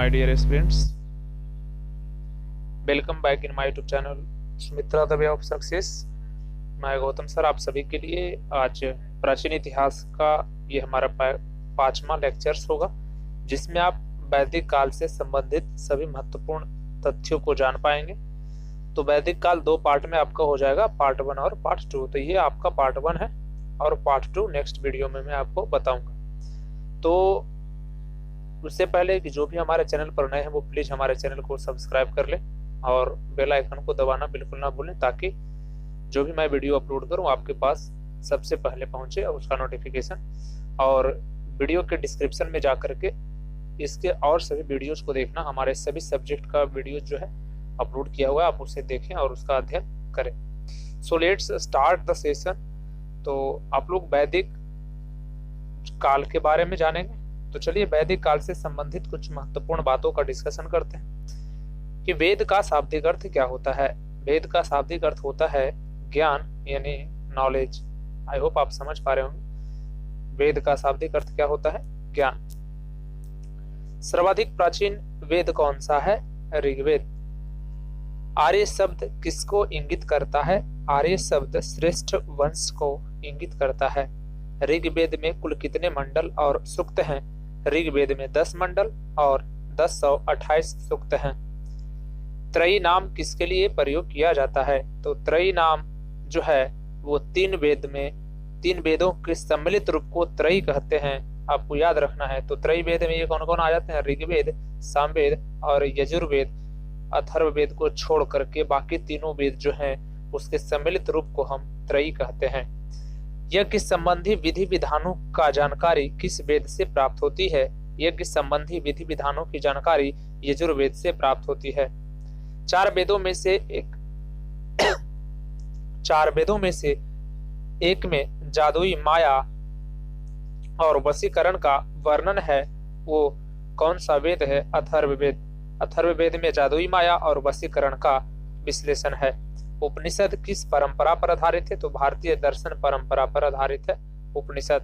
my dear students. Welcome back in my YouTube channel Sumitra the way of success. मैं Gautam sir आप सभी के लिए आज प्राचीन इतिहास का ये हमारा 5वां लेक्चर्स होगा, जिसमें आप वैदिक काल से संबंधित सभी महत्वपूर्ण तथ्यों को जान पाएंगे। तो वैदिक काल 2 पार्ट में आपका हो जाएगा, पार्ट 1 और पार्ट 2। तो ये आपका पार्ट 1 है और पार्ट 2 नेक्स्ट वीडियो में मैं आपको बताऊंगा। तो उससे पहले कि जो भी हमारे चैनल पर नए हैं वो प्लीज हमारे चैनल को सब्सक्राइब कर लें और बेल आइकन को दबाना बिल्कुल ना भूलें, ताकि जो भी मैं वीडियो अपलोड करूं आपके पास सबसे पहले पहुंचे और उसका नोटिफिकेशन। और वीडियो के डिस्क्रिप्शन में जा करके इसके और सभी वीडियोस को देखना, हमारे सभी सब्जेक्ट का वीडियो जो है अपलोड किया हुआ है, आप उसे देखें और उसका अध्ययन करें। So let's start the session. तो आप लोग वैदिक काल के बारे में जानेंगे, तो चलिए वैदिक काल से संबंधित कुछ महत्वपूर्ण बातों का डिस्कशन करते हैं कि वेद का शाब्दिक अर्थ क्या होता है। वेद का शाब्दिक अर्थ होता है ज्ञान यानी नॉलेज। आई होप आप समझ पा रहे होंगे वेद का शाब्दिक अर्थ क्या होता है, ज्ञान। सर्वाधिक प्राचीन वेद कौन सा है, ऋग्वेद। आर्य शब्द किसको इंगित करता है, आर्य शब्द श्रेष्ठ वंश को इंगित करता है। ऋग्वेद में कुल कितने मंडल और सूक्त हैं, ऋग्वेद में 10 मंडल और 1028 सूक्त हैं। त्रयी नाम किसके लिए प्रयोग किया जाता है, तो त्रयी नाम जो है वो 3 वेदों के सम्मिलित रूप को त्रयी कहते हैं, आपको याद रखना है। तो त्रयी वेद में ये कौन कौन आ जाते हैं, ऋग्वेद, सामवेद और यजुर्वेद। अथर्ववेद को छोड़ करके बाकी तीनों वेद जो हैं उसके सम्मिलित रूप को हम त्रयी कहते हैं। यज्ञ संबंधी विधि विधानों का जानकारी किस वेद से प्राप्त होती है, यज्ञ संबंधी विधि विधानों की जानकारी यजुर्वेद से प्राप्त होती है। 4 वेदों में से एक में जादुई माया और वशीकरण का वर्णन है, वो कौन सा वेद है, अथर्ववेद। अथर्ववेद में जादुई माया और वशीकरण का विश्लेषण है। उपनिषद किस परंपरा पर आधारित है, तो भारतीय दर्शन परंपरा पर आधारित है उपनिषद।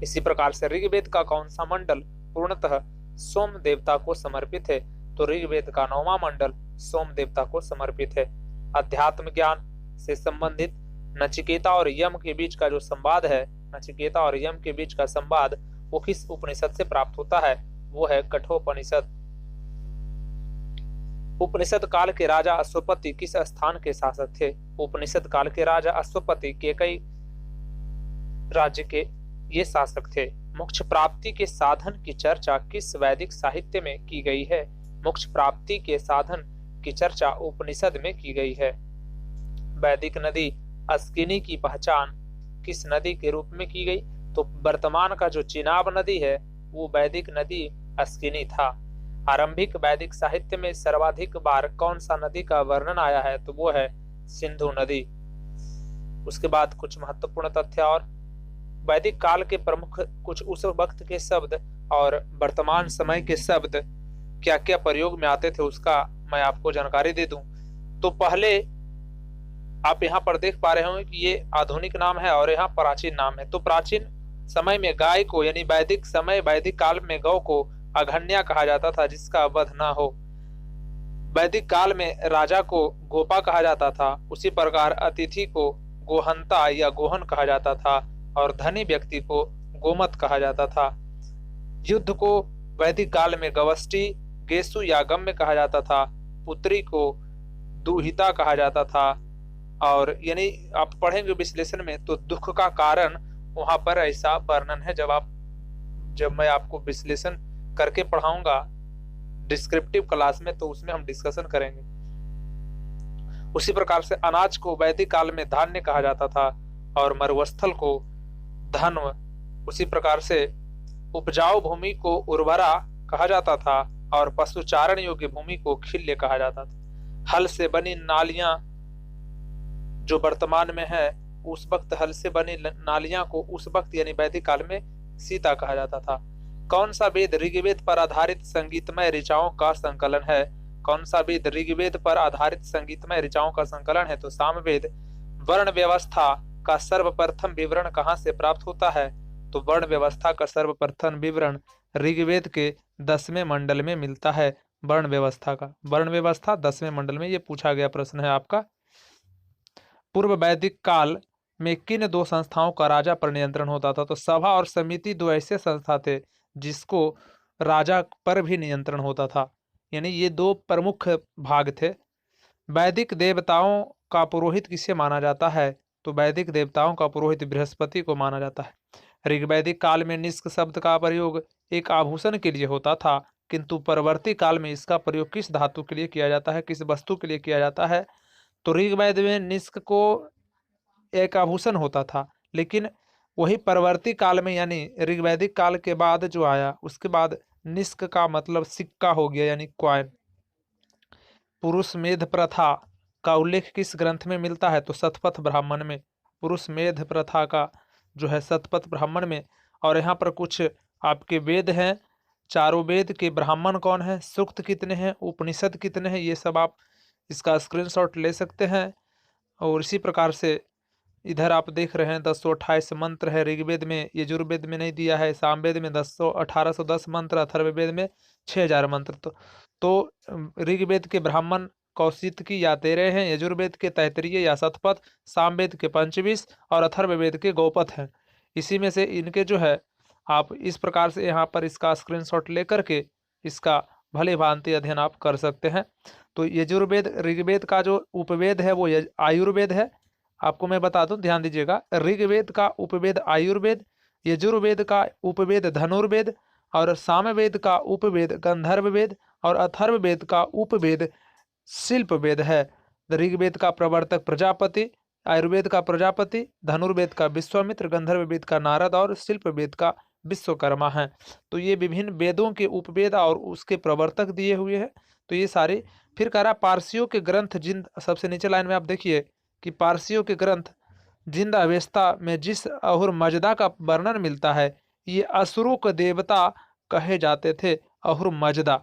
इसी प्रकार से ऋग्वेद का कौन सा मंडल पूर्णतः सोम देवता को समर्पित है, तो ऋग्वेद का 9वां मंडल सोम देवता को समर्पित है। अध्यात्म ज्ञान से संबंधित नचिकेता और यम के बीच का जो संवाद है, नचिकेता और यम के बीच का संवाद वो किस उपनिषद से प्राप्त होता है, वो है कठोपनिषद। उपनिषद काल के राजा अश्वपति किस स्थान के शासक थे, उपनिषद काल के राजा अश्वपति केकई राज्य के ये शासक थे। मोक्ष प्राप्ति के साधन की चर्चा किस वैदिक साहित्य में की गई है, मोक्ष प्राप्ति के साधन की चर्चा उपनिषद में की गई है। वैदिक नदी अस्किनी की पहचान किस नदी के रूप में की गई, तो वर्तमान का जो चिनाब नदी है वो वैदिक नदी अस्किनी था। आरंभिक वैदिक साहित्य में सर्वाधिक बार कौन सा नदी का वर्णन आया है, तो वो है सिंधु नदी। उसके बाद कुछ महत्वपूर्ण तथ्य और वैदिक काल के प्रमुख कुछ उस वक्त के शब्द और वर्तमान समय के शब्द क्या क्या प्रयोग में आते थे उसका मैं आपको जानकारी दे दूं। तो पहले आप यहाँ पर देख पा रहे होंगे कि ये आधुनिक नाम है और यहाँ प्राचीन नाम है। तो प्राचीन समय में गाय को यानी वैदिक समय वैदिक काल में गौ को अघन्या कहा जाता था, जिसका वध ना हो। वैदिक काल में राजा को गोपा कहा जाता था, उसी प्रकार अतिथि को गोहंता या गोहन कहा जाता था और धनी व्यक्ति को गोमत कहा जाता था। युद्ध को वैदिक काल में गवष्टि, गेसु या गम्य कहा जाता था। पुत्री को दुहिता कहा जाता था। और यानी आप पढ़ेंगे विश्लेषण में तो दुख का कारण वहां पर ऐसा वर्णन है। जब मैं आपको विश्लेषण करके पढ़ाऊंगा डिस्क्रिप्टिव क्लास में, तो उसमें हम डिस्कशन करेंगे। उसी प्रकार से अनाज को वैदिक काल में धान्य कहा जाता था और मरुस्थल को धन्व। उसी प्रकार से उपजाऊ भूमि को उर्वरा कहा जाता था और पशुचारण योग्य भूमि को खिल्य कहा जाता था। हल से बनी नालियां जो वर्तमान में है, उस वक्त हल से बनी नालियां को उस वक्त यानी वैदिक काल में सीता कहा जाता था। कौन सा वेद ऋग्वेद पर आधारित संगीतमय ऋचाओं का संकलन है, कौन सा वेद ऋग्वेद पर आधारित संगीतमय ऋचाओं का संकलन है, तो सामवेद। वर्ण व्यवस्था का सर्वप्रथम विवरण कहाँ से प्राप्त होता है, तो वर्ण व्यवस्था का सर्वप्रथम विवरण ऋग्वेद के 10वें मंडल में मिलता है वर्ण व्यवस्था का। वर्ण व्यवस्था 10वें मंडल में, ये पूछा गया प्रश्न है आपका। पूर्व वैदिक काल में किन दो संस्थाओं का राजा पर नियंत्रण होता था? तो सभा और समिति दो ऐसे संस्था थे जिसको राजा पर भी नियंत्रण होता था, यानी ये दो प्रमुख भाग थे। वैदिक देवताओं का पुरोहित किसे माना जाता है? तो वैदिक देवताओं का पुरोहित बृहस्पति को माना जाता है। ऋग्वैदिक काल में निष्क शब्द का प्रयोग एक आभूषण के लिए होता था, किंतु परवर्ती काल में इसका प्रयोग किस धातु के लिए किया जाता है, किस वस्तु के लिए किया जाता है? तो ऋग्वेद में निष्क को एक आभूषण होता था, लेकिन वही परवर्ती काल में यानी ऋग्वैदिक काल के बाद जो आया उसके बाद निष्क का मतलब सिक्का हो गया, यानी क्वाइन। पुरुष मेध प्रथा का उल्लेख किस ग्रंथ में मिलता है? तो शतपथ ब्राह्मण में। पुरुष मेध प्रथा का जो है शतपथ ब्राह्मण में। और यहाँ पर कुछ आपके वेद हैं, चारों वेद के ब्राह्मण कौन है, सूक्त कितने हैं, उपनिषद कितने हैं, ये सब आप इसका स्क्रीनशॉट ले सकते हैं। और इसी प्रकार से इधर आप देख रहे हैं 1028 मंत्र है ऋग्वेद में, यजुर्वेद में नहीं दिया है। सामवेद में 1810 मंत्र, अथर्ववेद में 6000 मंत्र। तो ऋग्वेद के ब्राह्मण कौशितकी या 13 हैं, यजुर्वेद के तैतरीय या शतपथ, सामवेद के 25 और अथर्ववेद के गौपथ हैं। इसी में से इनके जो है आप इस प्रकार से यहाँ पर इसका स्क्रीनशॉट लेकर के इसका भली भांति अध्ययन आप कर सकते हैं। तो यजुर्वेद ऋग्वेद का जो उपवेद है वो आयुर्वेद है। आपको मैं बता दूं, ध्यान दीजिएगा, ऋग्वेद का उपवेद आयुर्वेद, यजुर्वेद का उपवेद धनुर्वेद और सामवेद का उपवेद गंधर्ववेद और अथर्ववेद का उपवेद शिल्पवेद है। ऋग्वेद का प्रवर्तक प्रजापति, आयुर्वेद का प्रजापति, धनुर्वेद का विश्वामित्र, गंधर्ववेद का नारद और शिल्पवेद का विश्वकर्मा है। तो ये विभिन्न वेदों के उपवेद और उसके प्रवर्तक दिए हुए हैं। तो ये सारे, फिर कह रहा पारसियों के ग्रंथ जिन, सबसे नीचे लाइन में आप देखिए कि पारसियों के ग्रंथ जिंद अवेस्ता में जिस अहुर मजदा का वर्णन मिलता है, ये असुरों के देवता कहे जाते थे। अहुर मजदा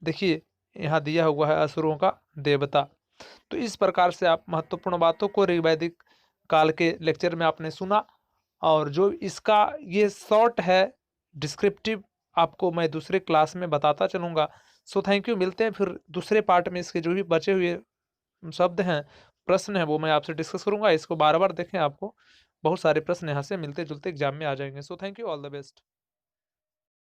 देखिए यहाँ दिया हुआ है, असुरों का देवता। तो इस प्रकार से आप महत्वपूर्ण बातों को ऋग्वैदिक काल के लेक्चर में आपने सुना, और जो इसका ये शॉर्ट है डिस्क्रिप्टिव आपको मैं दूसरे क्लास में बताता चलूँगा। सो थैंक यू, मिलते हैं फिर दूसरे पार्ट में। इसके जो भी बचे हुए शब्द हैं, प्रश्न है, वो मैं आपसे डिस्कस करूँगा। इसको बार बार देखें, आपको बहुत सारे प्रश्न यहाँ से मिलते जुलते एग्जाम में आ जाएंगे। So thank you, all the best.